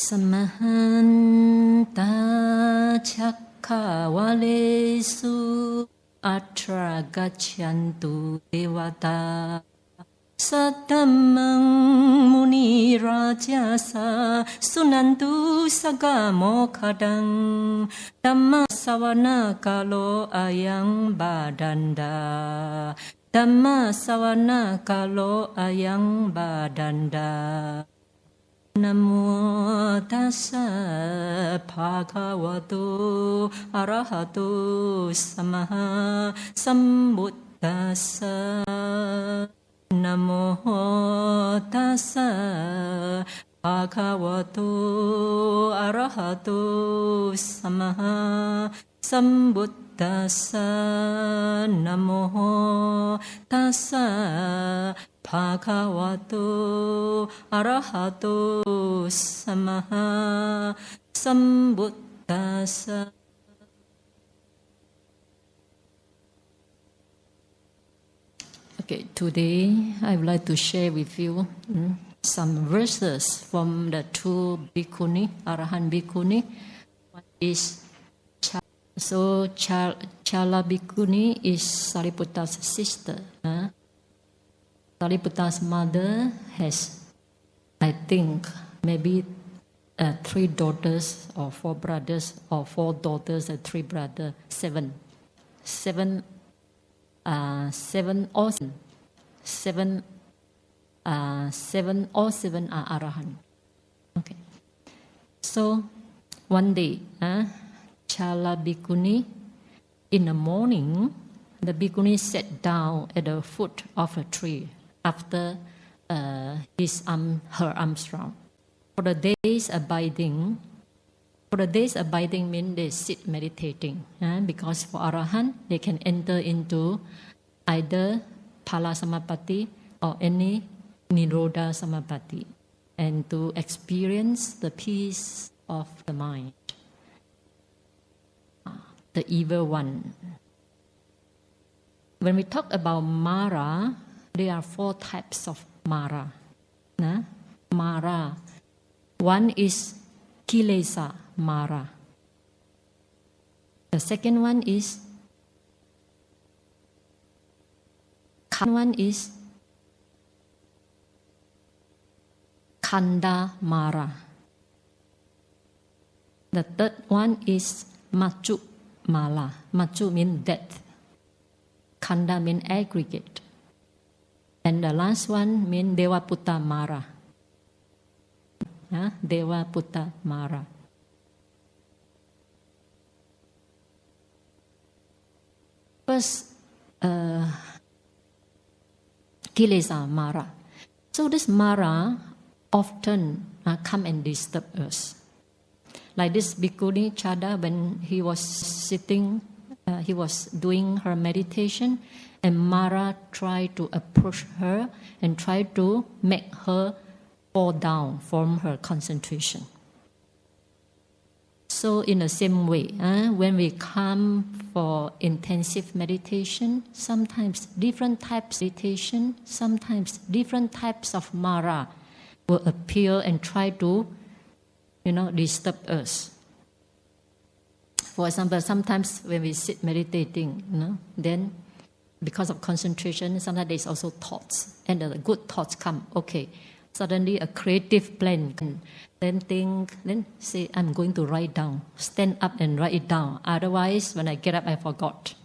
Samahanta Chakkawalesu Atra Gachantu Devata Saddhammang Muni Rajasa Sunantu Sagamokhadang Dhamma Sawana Kalo Ayang Badanda Dhamma Sawana Kalo Ayang Badanda Namo tassa bhagavato arahato samma sambuddhassa Namo tassa bhagavato arahato samma sambuddhassa Namo tassa bhagavato arahato samma sambuddhassa. Okay, today I would like to share with you some verses from the two bhikkhuni, Arahant bhikkhuni. One is Chala bhikkhuni is Sariputta's sister. Sariputta's mother has, I think, maybe 3 daughters or 4 brothers, or 4 daughters and 3 brothers, 7 or 7 are Arahant. Okay. So one day, Chala bhikkhuni, in the morning, the bhikkhuni sat down at the foot of a tree after her arms round. For the days abiding means they sit meditating, because for Arahant they can enter into either Phala Samapatti or any Nirodha Samapatti, and to experience the peace of the mind, the evil one. When we talk about Mara, there are 4 types of Mara. Mara. One is Kilesa Mara. The second one is Khanda Mara. The third one is Machu Mala. Machu means death. Khanda means aggregate. And the last one means Devaputta Mara. Devaputta Mara. First, Kilesa Mara. So this Mara often come and disturb us. Like this bhikkhuni Chada, when he was sitting, he was doing her meditation, and Mara tried to approach her and tried to make her fall down from her concentration. So in the same way, when we come for intensive meditation, sometimes different types of meditation, sometimes different types of Mara will appear and try to, disturb us. For example, sometimes when we sit meditating, then because of concentration, sometimes there's also thoughts, and the good thoughts come. Okay, suddenly a creative plan, then say, I'm going to write down, stand up and write it down. Otherwise, when I get up, I forgot.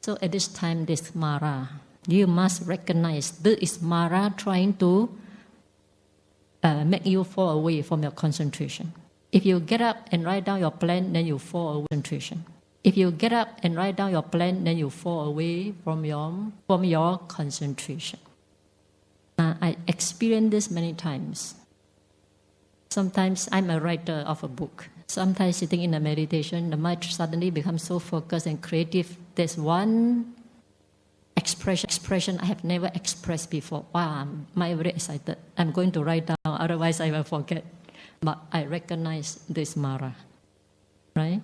So at this time, this Mara, you must recognize this is Mara trying to make you fall away from your concentration. If you get up and write down your plan, then you fall away from concentration. If you get up and write down your plan, then you fall away from your concentration. I experienced this many times. Sometimes I'm a writer of a book. Sometimes sitting in a meditation, the mind suddenly becomes so focused and creative. There's one expression I have never expressed before. Wow, I'm very excited. I'm going to write down, otherwise I will forget. But I recognize this Mara, right?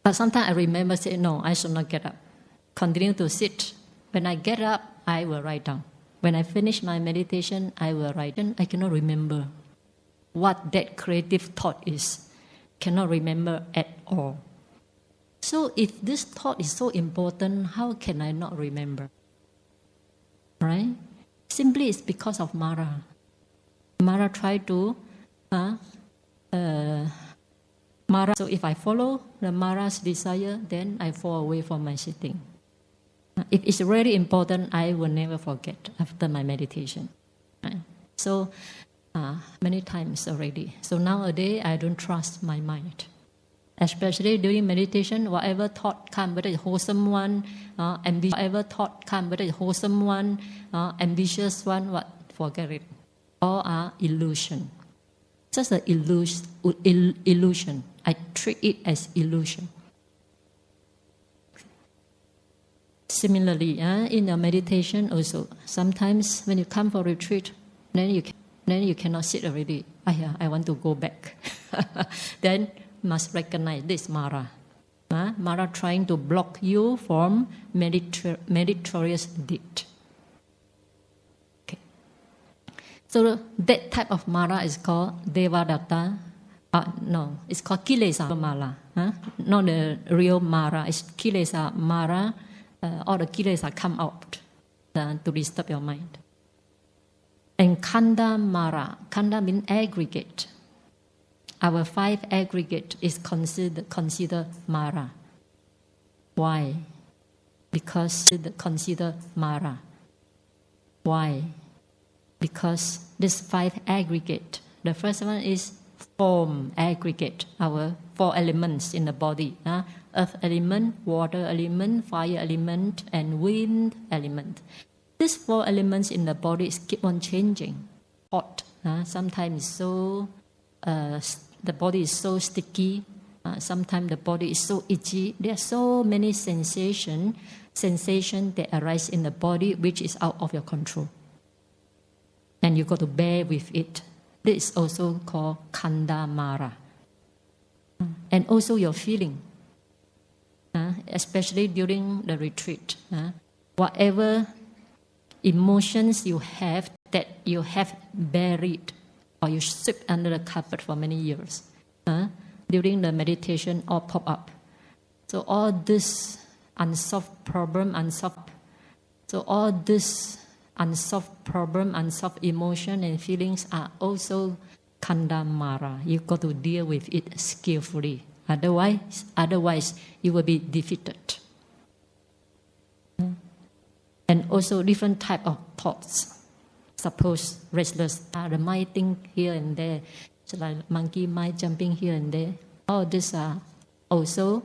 But sometimes I remember saying, no, I should not get up. Continue to sit. When I get up, I will write down. When I finish my meditation, I will write. And I cannot remember what that creative thought is. Cannot remember at all. So if this thought is so important, how can I not remember? Right? Simply it's because of Mara. Mara tried to Mara. So if I follow the Mara's desire, then I fall away from my sitting. If it's really important, I will never forget after my meditation. Right? So many times already. So nowadays I don't trust my mind. Especially during meditation, whatever thought comes, whether it's wholesome one, whatever thought comes, whether it's wholesome one, ambitious one, forget it. All are illusion. Just an illusion. I treat it as illusion. Similarly, in your meditation also, sometimes when you come for retreat, then you cannot sit already. I want to go back. Then must recognize this Mara. Mara trying to block you from meritorious deed. Okay. So that type of Mara is called Devadatta. No, it's called Kilesa Mara. Not the real Mara. It's Kilesa Mara. All the Kilesa come out to disturb your mind. And Khanda Mara. Khanda means aggregate. Our 5 aggregate is considered Mara. Why? Because consider Mara. Why? Because this 5 aggregate. The first one is form aggregate, our 4 elements in the body. Earth element, water element, fire element, and wind element. These 4 elements in the body keep on changing. Hot, sometimes so the body is so sticky. Sometimes the body is so itchy. There are so many sensations that arise in the body which is out of your control. And you got to bear with it. This is also called Khanda Mara. And also your feeling. Especially during the retreat. Whatever emotions you have that you have buried or you sweep under the carpet for many years. During the meditation, all pop up. So all this unsolved problem, unsolved emotion and feelings are also Khanda Mara. You got to deal with it skillfully. Otherwise you will be defeated. And also different type of thoughts. Suppose restless, the mind think here and there, it's like monkey mind jumping here and there. All these are also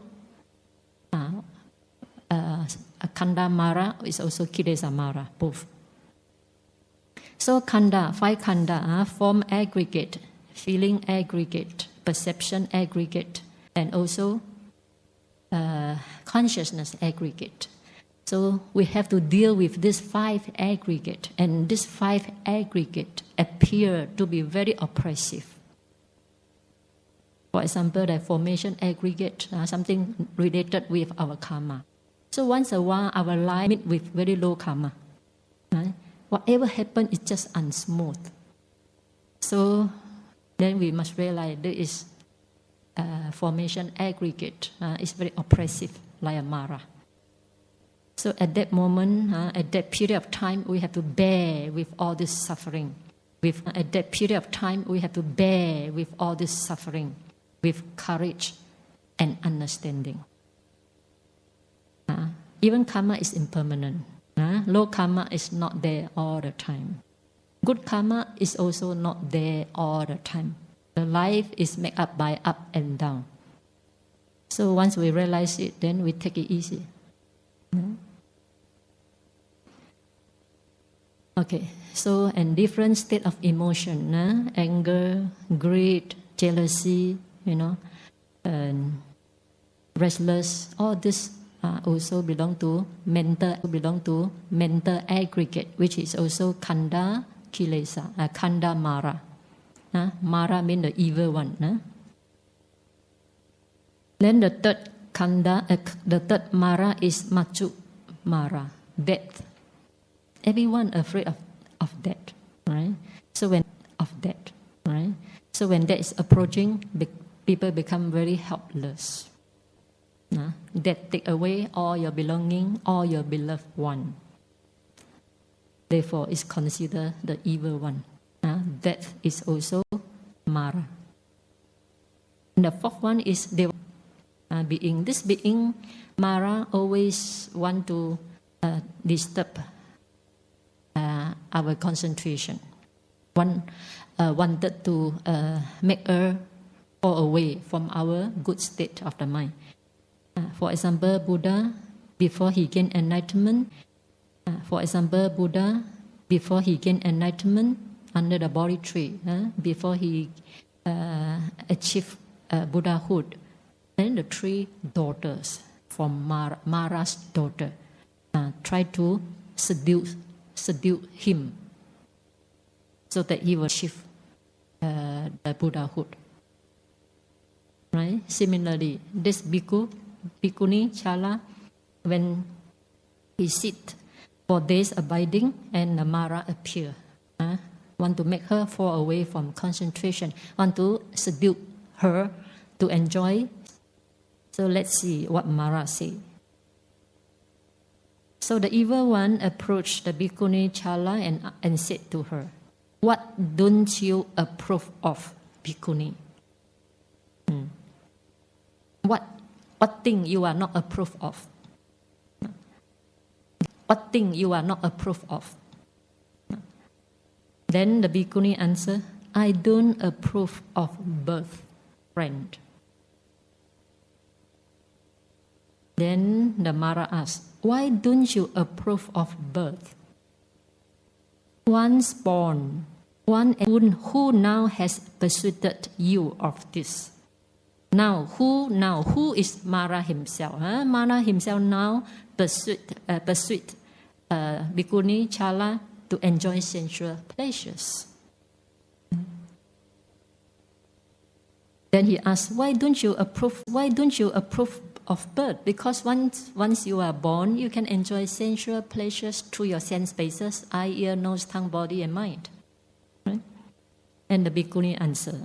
Khanda Mara is also Kilesa Mara, both. So Khanda, 5 Khanda, form aggregate, feeling aggregate, perception aggregate, and also consciousness aggregate. So we have to deal with this 5 aggregate, and this 5 aggregate appear to be very oppressive. For example, the formation aggregate, something related with our karma. So once a while, our life meet with very low karma. Whatever happens is just unsmooth. So then we must realize there is formation aggregate. It's very oppressive, like a Mara. So at that moment, at that period of time, we have to bear with all this suffering. At that period of time, we have to bear with all this suffering with courage and understanding. Even karma is impermanent. Low karma is not there all the time. Good karma is also not there all the time. The life is made up by up and down. So once we realize it, then we take it easy. Okay, so and different state of emotion, anger, greed, jealousy, and restless, all this also belong to mental aggregate, which is also Khanda Kilesa, Khanda Mara. Mara means the evil one. Then the third Khanda, the third Mara is Machu Mara, death. Everyone afraid of death, right? So So when that is approaching, people become very helpless. That take away all your belonging, all your beloved one. Therefore, it's considered the evil one. That is also Mara. And the fourth one is Deva being. This being, Mara, always want to disturb our concentration. Wanted to make her fall away from our good state of the mind. For example, Buddha, before he gained enlightenment, under the Bodhi tree, before he achieved Buddhahood, then the three daughters from Mara's daughter tried to seduce him so that he will achieve the Buddhahood. Right? Similarly, this Bhikkhuni Chala, when he sit for days abiding, and the Mara appear, want to make her fall away from concentration, want to seduce her to enjoy. So let's see what Mara say. So the evil one approached the Bhikkhuni Chala and said to her, "What don't you approve of, Bhikkhuni? What thing you are not approved of? What thing you are not approved of?" Then the Bhikkhuni answered, "I don't approve of birth, friend." Then the Mara asked, "Why don't you approve of birth? Once born, one who now has persuaded you of this. Who is Mara himself? Mara himself now persuade Bhikkhuni Chala to enjoy sensual pleasures." Then he asked, "Why don't you approve of birth? Because once you are born, you can enjoy sensual pleasures through your sense bases, eye, ear, nose, tongue, body, and mind." Right? And the Bhikkhuni answered,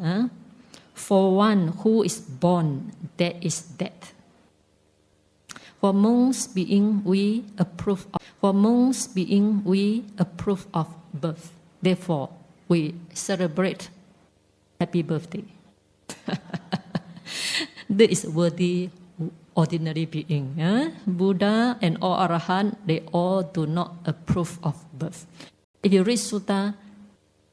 "For one who is born, there is death. For monks being, we approve of birth. Therefore, we celebrate happy birthday." This is worthy ordinary being. Buddha and all Arahant, they all do not approve of birth. If you read Sutta,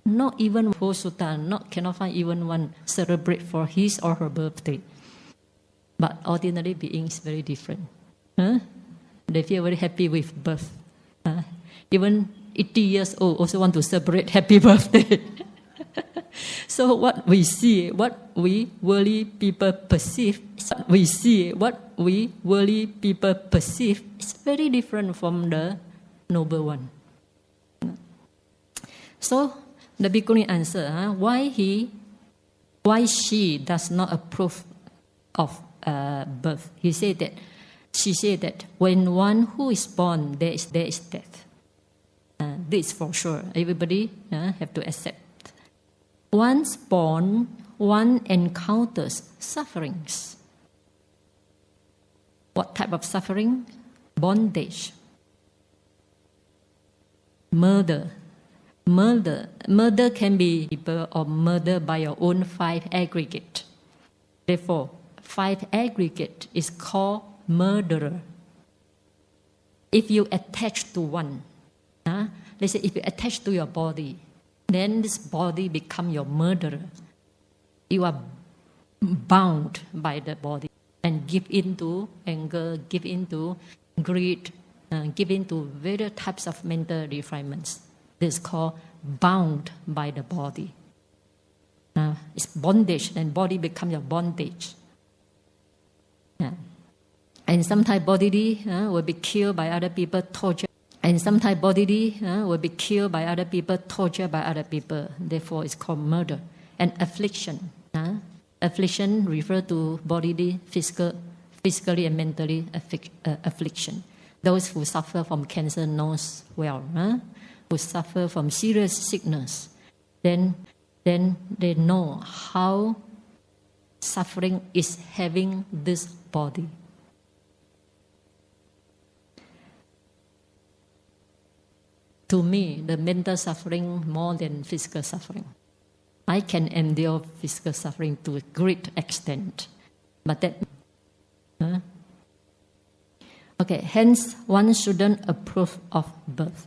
not even whole Sutta, cannot find even one celebrate for his or her birthday. But ordinary beings very different. They feel very happy with birth. Even 80 years old also want to celebrate happy birthday. So what we see, what we worldly people perceive, is very different from the noble one. So the Bhikkhuni answered, why she does not approve of birth. She said that when one who is born, there is death. This for sure. Everybody have to accept. Once born, one encounters sufferings. What type of suffering? Bondage. Murder. Murder can be people or murder by your own 5 aggregate. Therefore, 5 aggregate is called murderer. If you attach to one, let's say if you attach to your body, then this body become your murderer. You are bound by the body and give in to anger, give in to greed, give in to various types of mental refinements. This is called bound by the body. It's bondage, and body become your bondage. And sometimes body will be killed by other people, tortured. And sometimes body will be killed by other people, tortured by other people. Therefore, it's called murder. And affliction. Affliction refers to bodily, physically and mentally affliction. Those who suffer from cancer knows well. Who suffer from serious sickness. Then then they know how suffering is having this body. To me, the mental suffering more than physical suffering. I can endure physical suffering to a great extent, but that. Okay, hence one shouldn't approve of birth.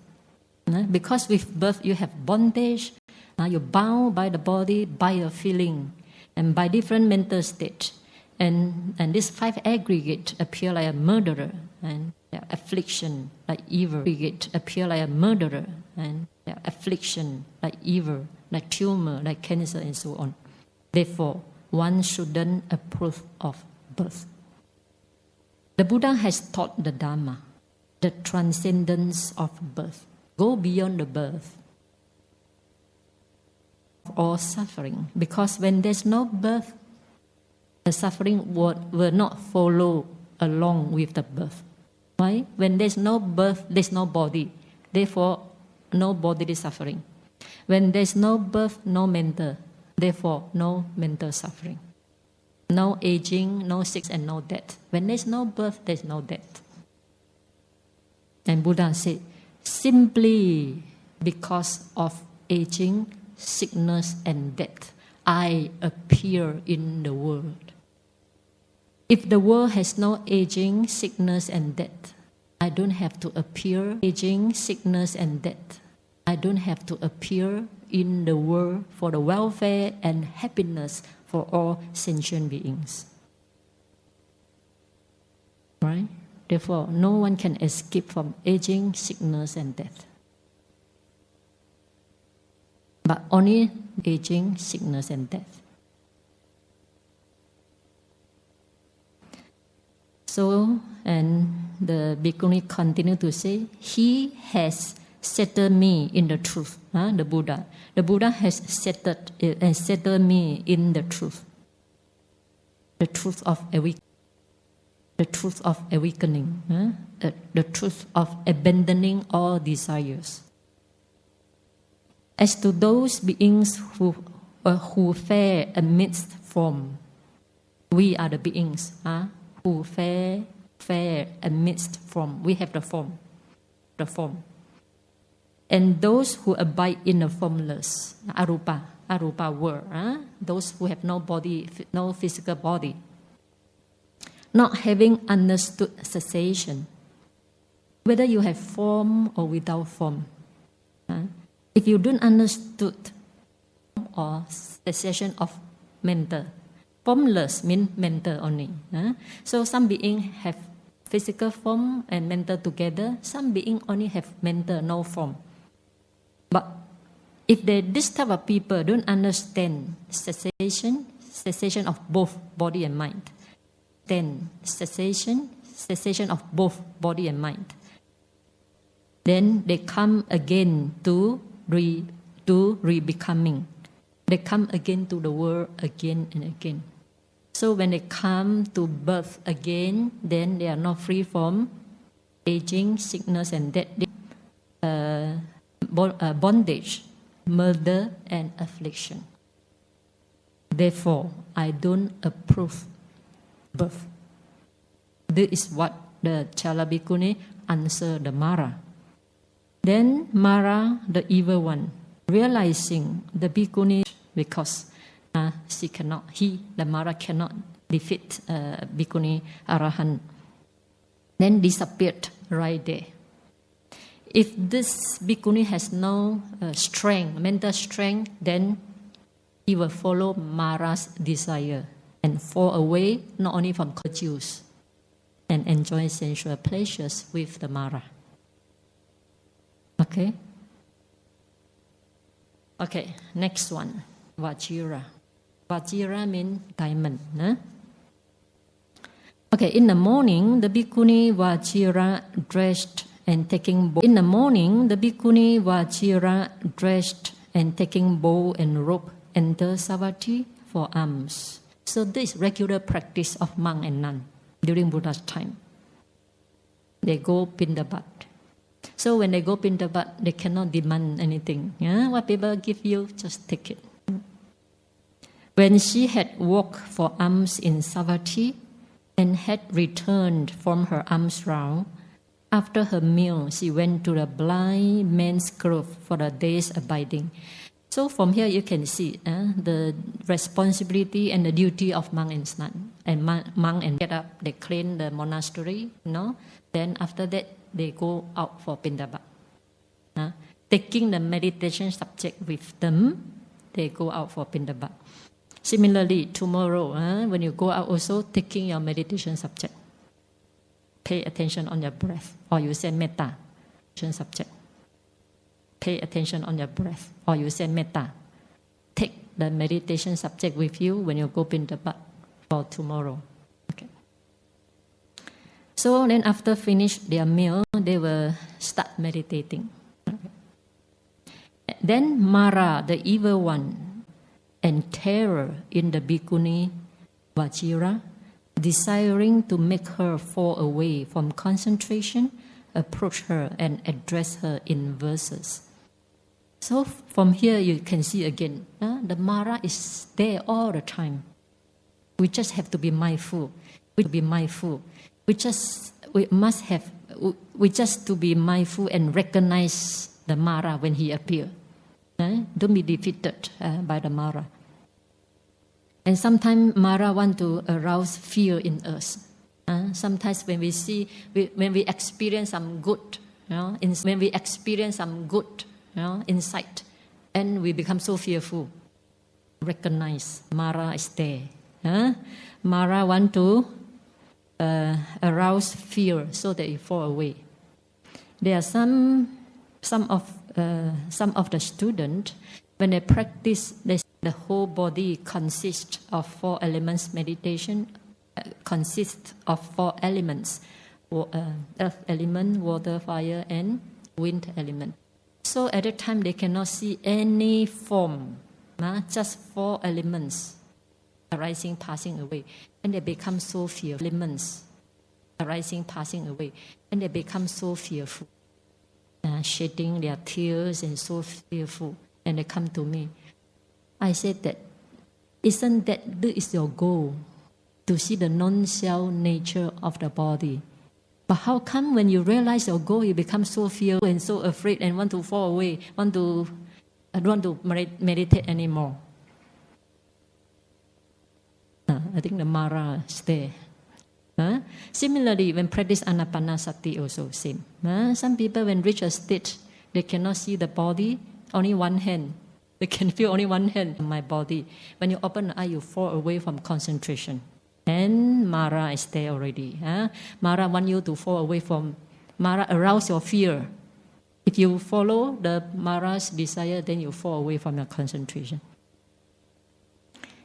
Because with birth you have bondage, you're bound by the body, by a feeling, and by different mental states. And these five aggregate appear like a murderer, and affliction like evil. Aggregate appear like a murderer, and affliction like evil, like tumor, like cancer, and so on. Therefore, one shouldn't approve of birth. The Buddha has taught the Dharma, the transcendence of birth. Go beyond the birth or suffering, because when there's no birth, the suffering will not follow along with the birth. Why? When there's no birth, there's no body. Therefore, no bodily suffering. When there's no birth, no mental. Therefore, no mental suffering. No aging, no sickness, and no death. When there's no birth, there's no death. And Buddha said, simply because of aging, sickness, and death, I appear in the world. If the world has no aging, sickness, and death, I don't have to appear aging, sickness, and death. I don't have to appear in the world for the welfare and happiness for all sentient beings. Right? Therefore, no one can escape from aging, sickness, and death. But only aging, sickness, and death. So, and the bhikkhuni continued to say, he has settled me in the truth. The Buddha. The Buddha has settled me in the truth. The truth of awakening. The truth of awakening. The truth of abandoning all desires. As to those beings who fare amidst form, we are the beings who fare amidst form. We have the form. And those who abide in the formless, arupa world, those who have no body, no physical body, not having understood cessation, whether you have form or without form. If you don't understood or cessation of mental, formless means mental only. So some beings have physical form and mental together. Some beings only have mental, no form. But if this type of people don't understand cessation of both body and mind, then cessation of both body and mind, then they come again to re-becoming. They come again to the world again and again. So when they come to birth again, then they are not free from aging, sickness, and death, bondage, murder, and affliction. Therefore, I don't approve birth. This is what the Chala Bhikkhuni answered the Mara. Then Mara, the evil one, realizing the Bhikkhuni, because the Mara cannot defeat Bhikkhuni Arahant, then disappeared right there. If this Bhikkhuni has no mental strength, then he will follow Mara's desire and fall away not only from virtues and enjoy sensual pleasures with the Mara. Okay, next one, Vajira. Vajira means diamond. Okay, in the morning, the Bhikkhuni Vajira dressed and taking bow. In the morning, the Bhikkhuni Vajira dressed and taking bow and rope enter Savatthi for alms. So this is regular practice of monk and nun during Buddha's time. They go Pindabat. So when they go Pindabat, they cannot demand anything. What people give you, just take it. When she had walked for alms in Savatthi and had returned from her alms round, after her meal, she went to the blind man's grove for a day's abiding. So from here you can see the responsibility and the duty of monk and nun. And monk and get up, they clean the monastery, Then after that, they go out for Pindabak. Taking the meditation subject with them, they go out for Pindabak. Similarly, tomorrow, when you go out also, taking your meditation subject. Pay attention on your breath, or you say metta, subject. Pay attention on your breath, or you say metta. Take the meditation subject with you when you go Pindabak for tomorrow. Okay. So then after finish their meal, they will start meditating. Okay. Then Mara, the evil one, and terror in the bhikkhuni Vajira, desiring to make her fall away from concentration, approach her and address her in verses. So from here you can see again, the Mara is there all the time. We just have to be mindful. We just to be mindful and recognize the Mara when he appears. Don't be defeated by the Mara. And sometimes Mara want to arouse fear in us. Sometimes when we experience some good, when we experience some good insight, and we become so fearful. Recognize Mara is there. Mara want to arouse fear so that you fall away. There are some of the students, when they practice, the whole body consists of 4 elements. Meditation consists of 4 elements: earth element, water, fire, and wind element. So at that time they cannot see any form, just 4 elements arising, passing away, and they become so fearful. Elements arising, passing away, and they become so fearful, shedding their tears and so fearful. And they come to me. I said that, isn't that is your goal, to see the non-self nature of the body? But how come when you realize your goal, you become so fearful and so afraid and want to fall away, I don't want to meditate anymore? I think the Mara is there. Similarly, when practice Anapanasati also same. Some people when reach a state, they cannot see the body, only one hand. They can feel only one hand in my body. When you open the eye, you fall away from concentration. And Mara is there already. Mara want you to fall away from, Mara arouse your fear. If you follow the Mara's desire, then you fall away from your concentration.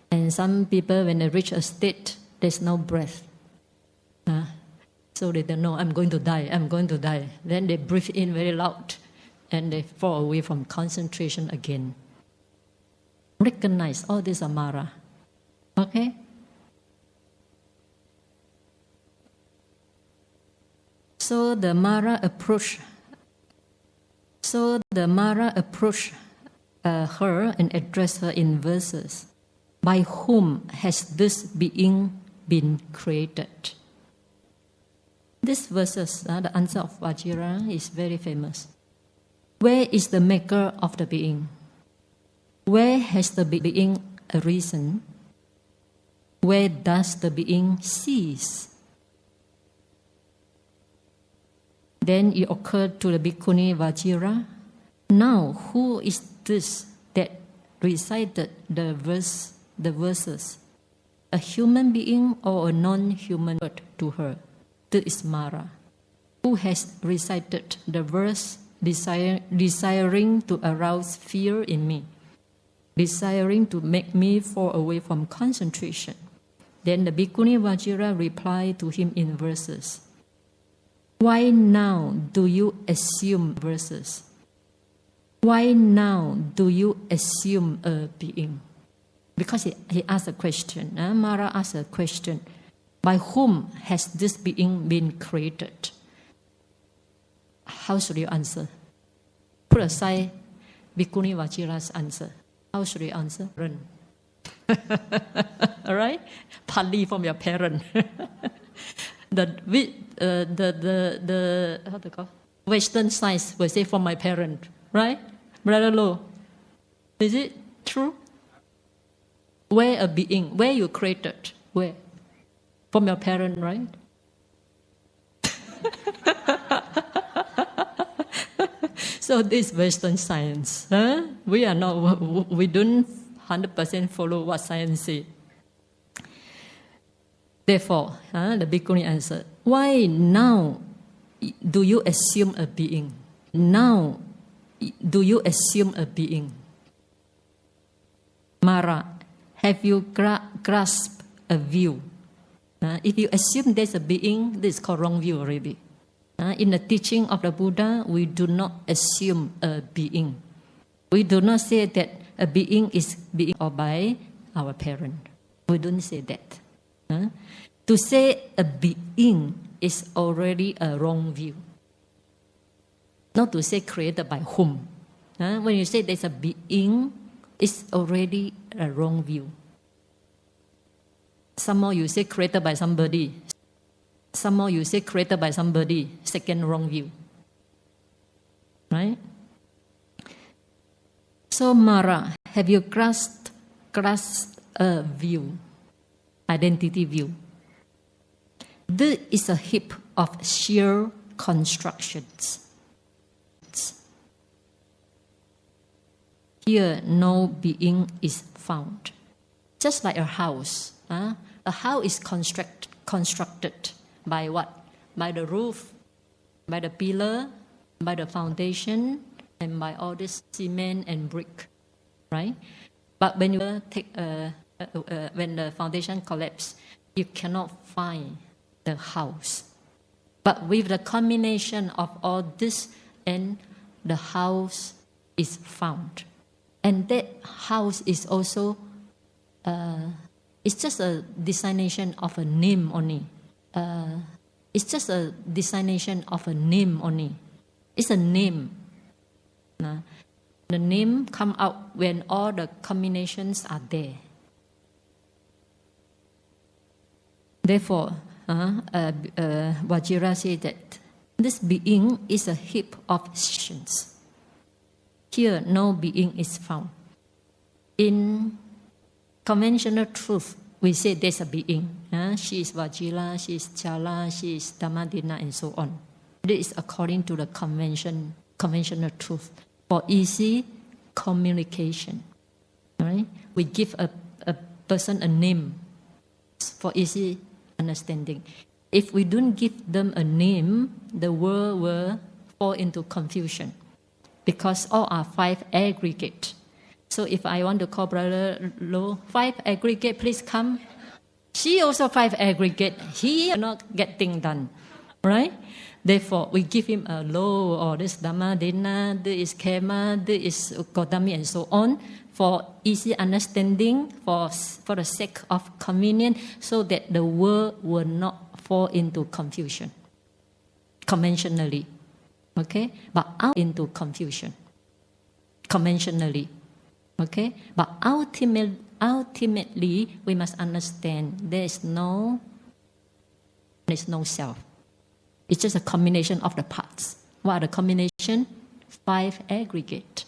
And some people, when they reach a state, there's no breath. So they don't know, I'm going to die. Then they breathe in very loud and they fall away from concentration again. Recognize all these are Mara. Okay? So the Mara approached her and addressed her in verses. By whom has this being been created? These verses, the answer of Vajira is very famous. Where is the maker of the being? Where has the being arisen? Where does the being cease? Then it occurred to the bhikkhuni Vajira, now who is this that recited the verses? A human being or a non-human word to her? This is Mara, who has recited the verse desiring to arouse fear in me, desiring to make me fall away from concentration. Then the bhikkhuni Vajira replied to him in verses. Why now do you assume verses? Why now do you assume a being? Because he asked a question. Mara asked a question. By whom has this being been created? How should you answer? Put aside bhikkhuni Vajira's answer. How should you answer? Run. All right? Partly from your parent. How to call? Western science will say from my parent, right? Brother Lo, is it true? Where a being, where you created, where? From your parent, right? So this Western science, we don't 100% follow what science says. Therefore, the Bhikkhuni answered, why now do you assume a being? Now do you assume a being? Mara, have you grasped a view? If you assume there's a being, this is called wrong view already. In the teaching of the Buddha, we do not assume a being. We do not say that a being is being or by our parent. We don't say that. To say a being is already a wrong view. Not to say created by whom. When you say there's a being, it's already a wrong view. Some more you say created by somebody. Some more you say created by somebody. Second wrong view. Right? So Mara, have you grasped a view? Identity view. This is a heap of sheer constructions. Here no being is found. Just like a house. A house is constructed by what? By the roof, by the pillar, by the foundation, and by all this cement and brick, right? But when you when the foundation collapses, you cannot find the house. But with the combination of all this, and the house is found, and that house is also it's just a designation of a name only. It's just a designation of a name only. It's a name. The name come out when all the combinations are there. Therefore, Vajira said that this being is a heap of actions. Here, no being is found. In conventional truth, we say there's a being. She is Vajira, she is Chala, she is Dhammadina, and so on. This is according to the conventional truth. For easy communication, right? We give a person a name for easy understanding. If we don't give them a name, the world will fall into confusion, because all are five aggregate. So if I want to call Brother Lo, five aggregate, please come. She also five aggregate. He will not get things done, right? Therefore, we give him a Lo, or this Dhammadina, this is Khema, this is Gautami, and so on, for easy understanding, for the sake of convenience, so that the world will not fall into confusion conventionally. Okay? But out into confusion conventionally. Okay? But ultimately, we must understand there is no self. It's just a combination of the parts. What are the combination? Five aggregate.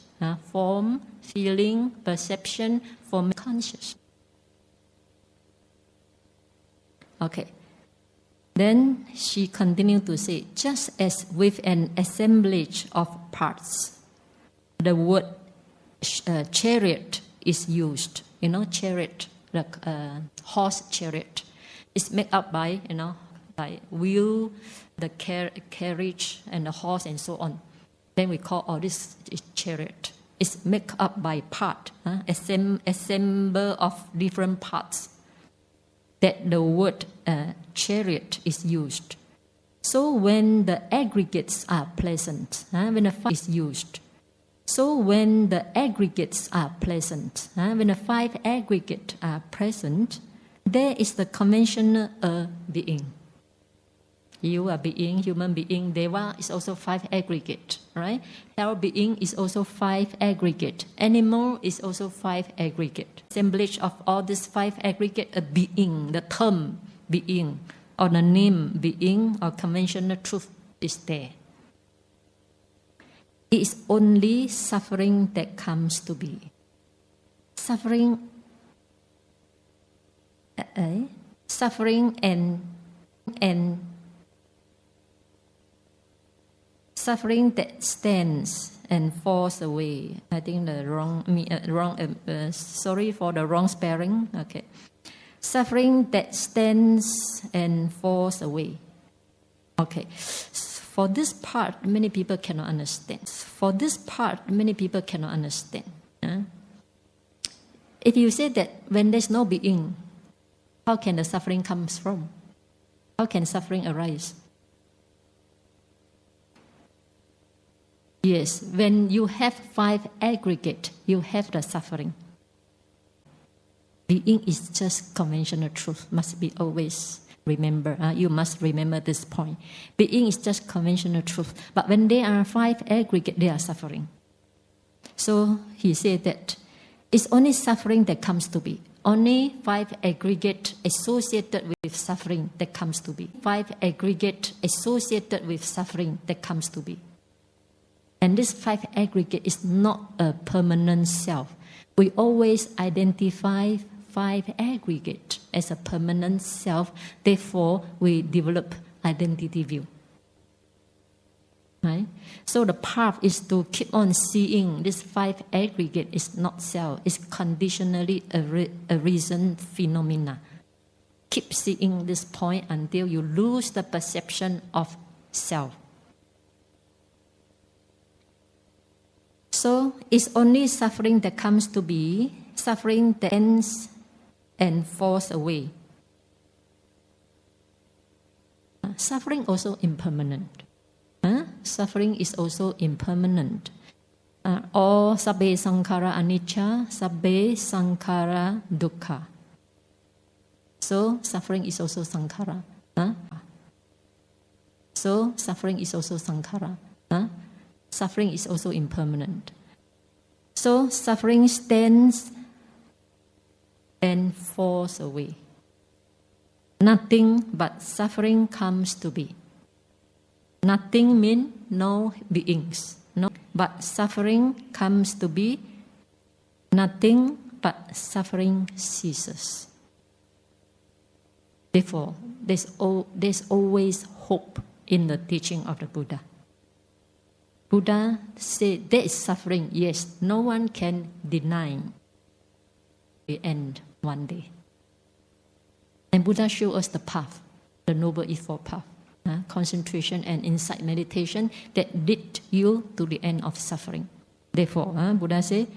Form, feeling, perception, form, conscious. Okay. Then she continued to say, just as with an assemblage of parts, the word chariot is used. Chariot, like horse chariot, is made up by, by wheel, the carriage, and the horse, and so on. Then we call all this chariot. It's made up by part, assemble of different parts. That the word chariot is used. So when the aggregates are present, when the five is used. So when the aggregates are present, when the five aggregates are present, there is the conventional being. You are being, human being. Deva is also 5 aggregate, right? Hell being is also 5 aggregate. Animal is also 5 aggregate. Assemblage of all these 5 aggregate, a being, the term being, or the name being, or conventional truth is there. It is only suffering that comes to be. Suffering suffering that stands and falls away. I think sorry for the wrong spelling. Okay. Suffering that stands and falls away. Okay. For this part, many people cannot understand. If you say that when there's no being, how can the suffering comes from? How can suffering arise? Yes, when you have 5 aggregate, you have the suffering. Being is just conventional truth, must be always remember. You must remember this point. Being is just conventional truth. But when there are 5 aggregate, they are suffering. So he said that it's only suffering that comes to be. Only 5 aggregate associated with suffering that comes to be. 5 aggregate associated with suffering that comes to be. And this 5 aggregate is not a permanent self. We always identify 5 aggregate as a permanent self. Therefore, we develop identity view. Right? So the path is to keep on seeing this 5 aggregate is not self. It's conditionally a reason phenomena. Keep seeing this point until you lose the perception of self. So it's only suffering that comes to be, suffering that ends and falls away. Suffering also impermanent. Suffering is also impermanent. All sabbe sankhara anicca, sabbe sankhara dukkha. So suffering is also sankhara. So suffering is also sankhara. Suffering is also impermanent. So suffering stands and falls away. Nothing but suffering comes to be. Nothing means no beings. No, but suffering comes to be. Nothing but suffering ceases. Therefore, there's always hope in the teaching of the Buddha. Buddha said there is suffering. Yes, no one can deny the end one day. And Buddha showed us the path, the Noble Eightfold Path. Concentration and insight meditation that lead you to the end of suffering. Therefore, Buddha said,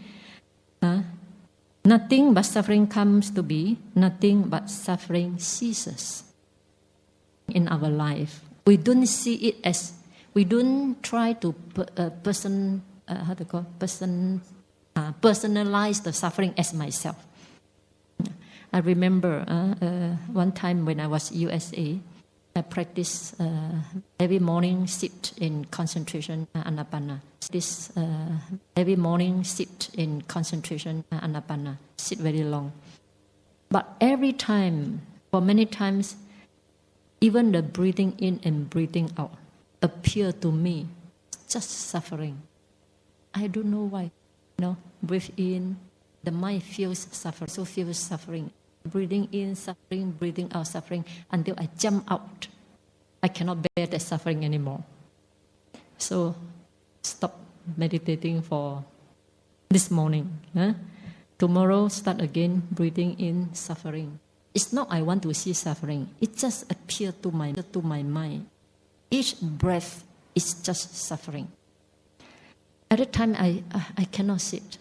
nothing but suffering comes to be, nothing but suffering ceases. In our life, we don't see it as, we don't try to personalize the suffering as myself. I remember one time when I was USA, I practice every morning sit in concentration anapana. Every morning sit in concentration anapana. Sit very long. But every time, for many times, even the breathing in and breathing out appear to me just suffering. I don't know why. Breathe in, the mind feels suffering, so feels suffering. Breathing in, suffering, breathing out, suffering, until I jump out. I cannot bear that suffering anymore. So, stop meditating for this morning. Tomorrow, start again, breathing in, suffering. It's not I want to see suffering. It just appears to my mind. Each breath is just suffering. At the time, I cannot sit.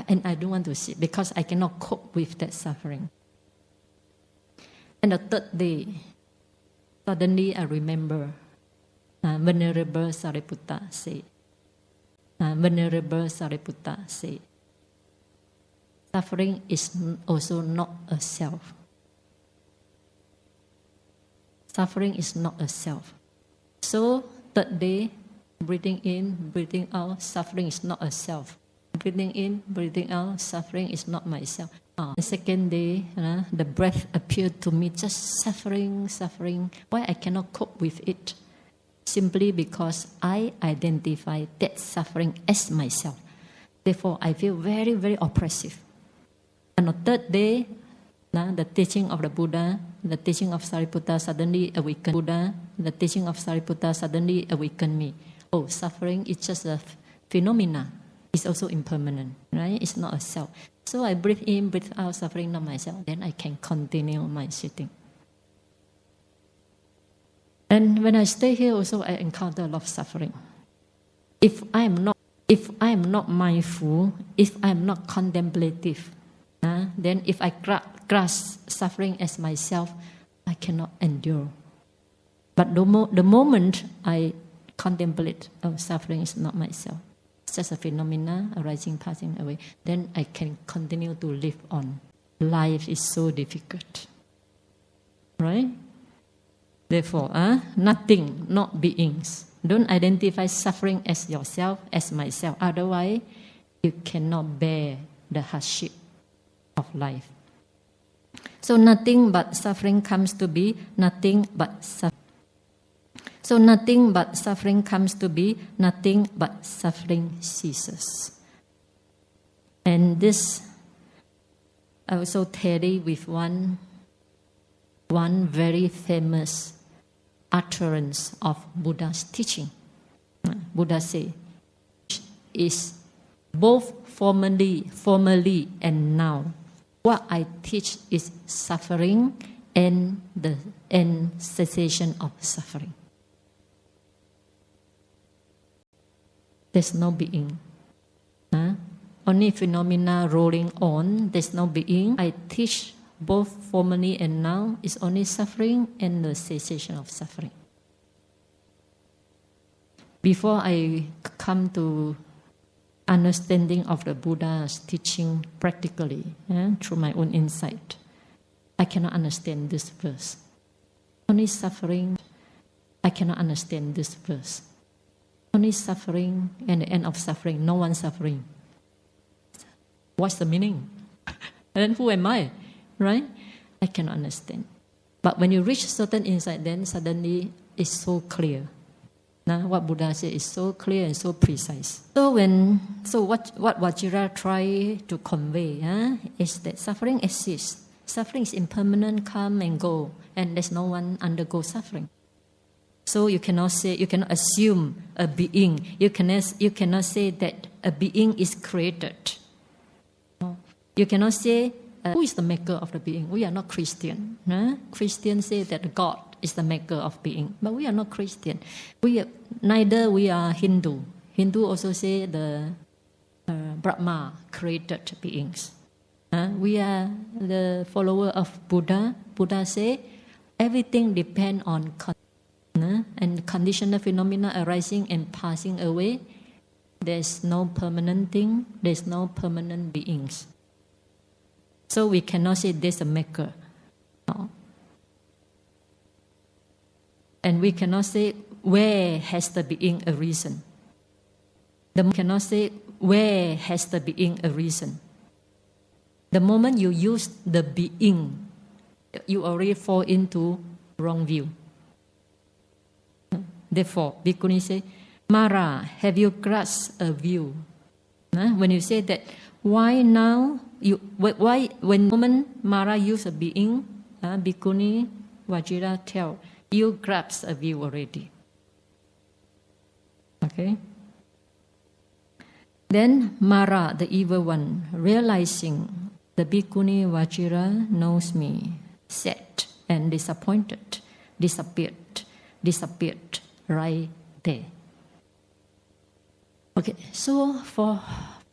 And I don't want to sit because I cannot cope with that suffering. And the third day, suddenly I remember Venerable Sariputta said, suffering is also not a self. Suffering is not a self. So, third day, breathing in, breathing out, suffering is not a self. Breathing in, breathing out, suffering is not myself. The second day, the breath appeared to me just suffering. Why I cannot cope with it? Simply because I identify that suffering as myself. Therefore, I feel very, very oppressive. On the third day, the teaching of the Buddha, the teaching of Sariputta suddenly awakened Buddha. The teaching of Sariputta suddenly awakened me. Oh, suffering is just a phenomena. It's also impermanent, right? It's not a self. So I breathe in, breathe out, suffering not myself. Then I can continue my sitting. And when I stay here also, I encounter a lot of suffering. If I am not mindful, if I am not contemplative, then if I grasp suffering as myself, I cannot endure. But the moment I contemplate, oh, suffering is not myself, it's just a phenomena arising, passing away, then I can continue to live on. Life is so difficult, right? Therefore, nothing, not beings. Don't identify suffering as yourself, as myself. Otherwise, you cannot bear the hardship of life. So nothing but suffering comes to be, nothing but suffering. So nothing but suffering comes to be, nothing but suffering ceases. And this I also tally with one very famous utterance of Buddha's teaching. Buddha said, is both formally and now. What I teach is suffering and the cessation of suffering. There's no being. Only phenomena rolling on. There's no being. I teach both formally and now is only suffering and the cessation of suffering. Before I come to understanding of the Buddha's teaching practically, through my own insight, I cannot understand this verse. Only suffering, I cannot understand this verse. Only suffering and the end of suffering, no one suffering. What's the meaning? And then who am I? Right? I cannot understand. But when you reach certain insight, then suddenly it's so clear. What Buddha said is so clear and so precise. So what Vajira tried to convey is that suffering exists. Suffering is impermanent, come and go, and there's no one undergo suffering. So you cannot assume a being. You cannot say that a being is created. You cannot say who is the maker of the being. We are not Christian. Christians say that God is the maker of being, but we are not Christian. Neither we are Hindu. Hindu also say the Brahma created beings. We are the follower of Buddha. Buddha say everything depends on and conditional phenomena arising and passing away. There's no permanent thing. There's no permanent beings. So we cannot say there's a maker. No. And we cannot say where has the being a reason. We cannot say where has the being a reason. The moment you use the being, you already fall into wrong view. Therefore, Bhikkhuni say, Mara, have you grasped a view? When you say that, why now? Why when woman Mara use a being, Bhikkhuni Vajira tell, you grasp a view already. Okay? Then Mara, the evil one, realizing the Bhikkhuni Vajira knows me, sad and disappointed, disappeared right there. Okay, so for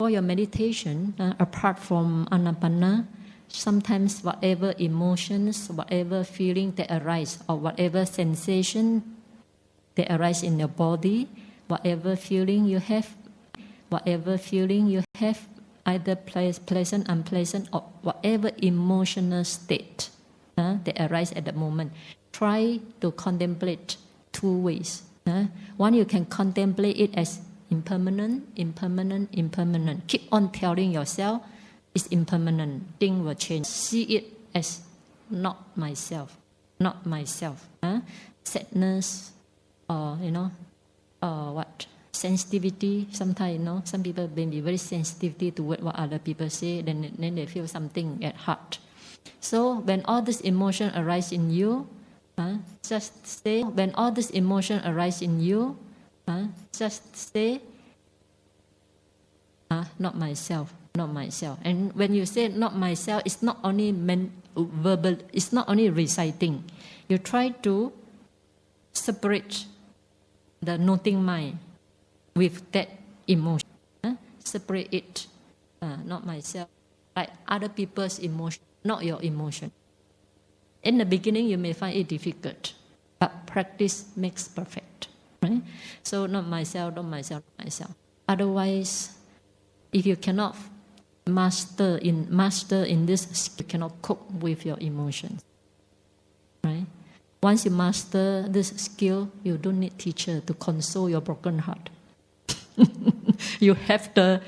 your meditation, apart from Anapana, sometimes whatever emotions, whatever feeling that arise, or whatever sensation that arise in your body, whatever feeling you have, either pleasant, unpleasant, or whatever emotional state that arise at the moment, try to contemplate two ways. One, you can contemplate it as impermanent, impermanent, impermanent. Keep on telling yourself, it's impermanent. Things will change. See it as not myself, not myself. Sadness, or sensitivity. Sometimes, some people may be very sensitive to what other people say. Then they feel something at heart. So when all this emotion arise in you, just say. When all this emotion arise in you, just say, not myself, not myself. And when you say not myself, it's not only verbal. It's not only reciting. You try to separate the noting mind with that emotion. Separate it. Not myself. Like other people's emotion, not your emotion. In the beginning, you may find it difficult, but practice makes perfect. Right? So not myself, not myself, not myself. Otherwise, if you cannot master in this, you cannot cope with your emotions. Right? Once you master this skill, you don't need teacher to console your broken heart. You have the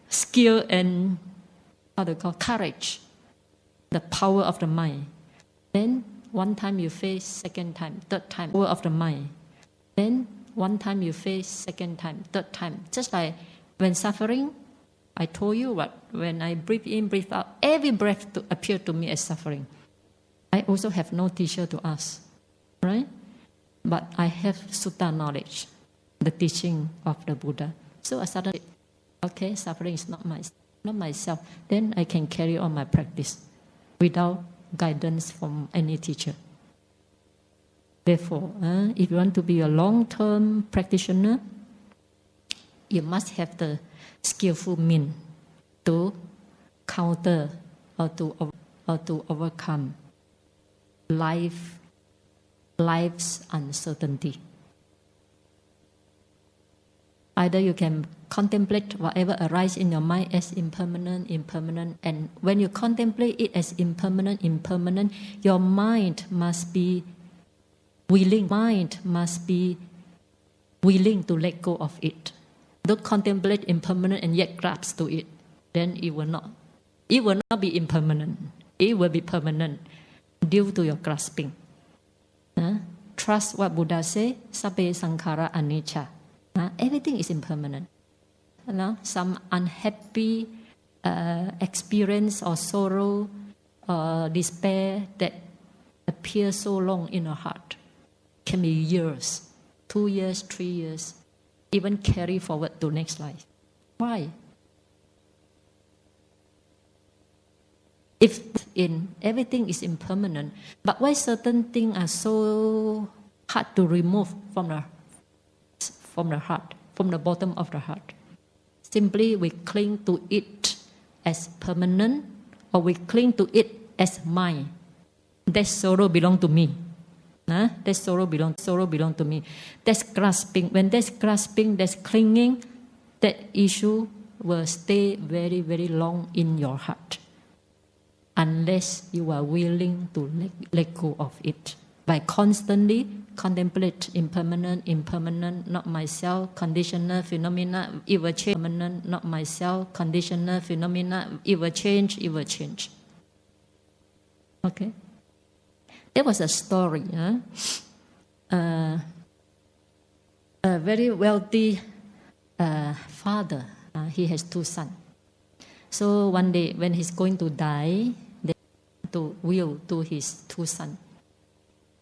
skill and courage, the power of the mind. Then one time you face, second time, third time, power of the mind. Then one time you face, second time, third time. Just like when suffering, I told you when I breathe in, breathe out, every breath appeared to me as suffering. I also have no teacher to ask, right? But I have sutta knowledge, the teaching of the Buddha. So I started, okay, suffering is not myself. Then I can carry on my practice without guidance from any teacher. Therefore, if you want to be a long-term practitioner, you must have the skillful means to counter or to overcome life's uncertainty. Either you can contemplate whatever arises in your mind as impermanent, and when you contemplate it as impermanent, your mind must be willing. To let go of it. Don't contemplate impermanent and yet grasp to it. Then it will not be impermanent. It will be permanent due to your grasping. Trust what Buddha says, sabbe sankhara anicca. Everything is impermanent. Some unhappy experience or sorrow or despair that appears so long in our heart can be years, 2 years, 3 years, even carry forward to next life. Why? If everything is impermanent, but why certain things are so hard to remove from the heart, from the bottom of the heart? Simply we cling to it as permanent, or we cling to it as mine. That sorrow belong to me. That sorrow belong to me. That's grasping. When that's grasping, that's clinging, that issue will stay very, very long in your heart, unless you are willing to let go of it. By constantly contemplate impermanent, not myself, conditional phenomena, it will change. Permanent, not myself, conditional phenomena, it will change. Okay? There was a story. A very wealthy father. He has 2 sons. So one day when he's going to die, they to will to his 2 sons.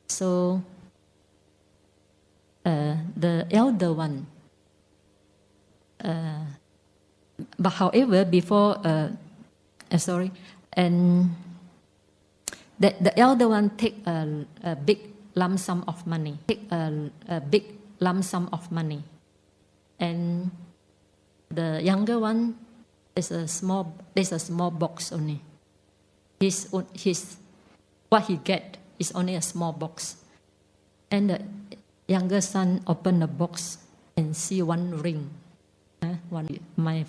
So the elder one, but however, before, and the elder one take a big lump sum of money. And the younger one is a small box only. What he get is only a small box. And the younger son opened the box and see one ring. My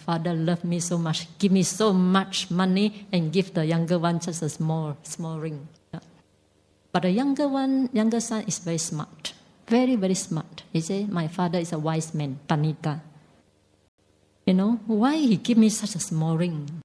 father loved me so much, give me so much money, and give the younger one just a small ring. But the younger son is very smart. very, very smart. He said, my father is a wise man, Pandita. Why he give me such a small ring?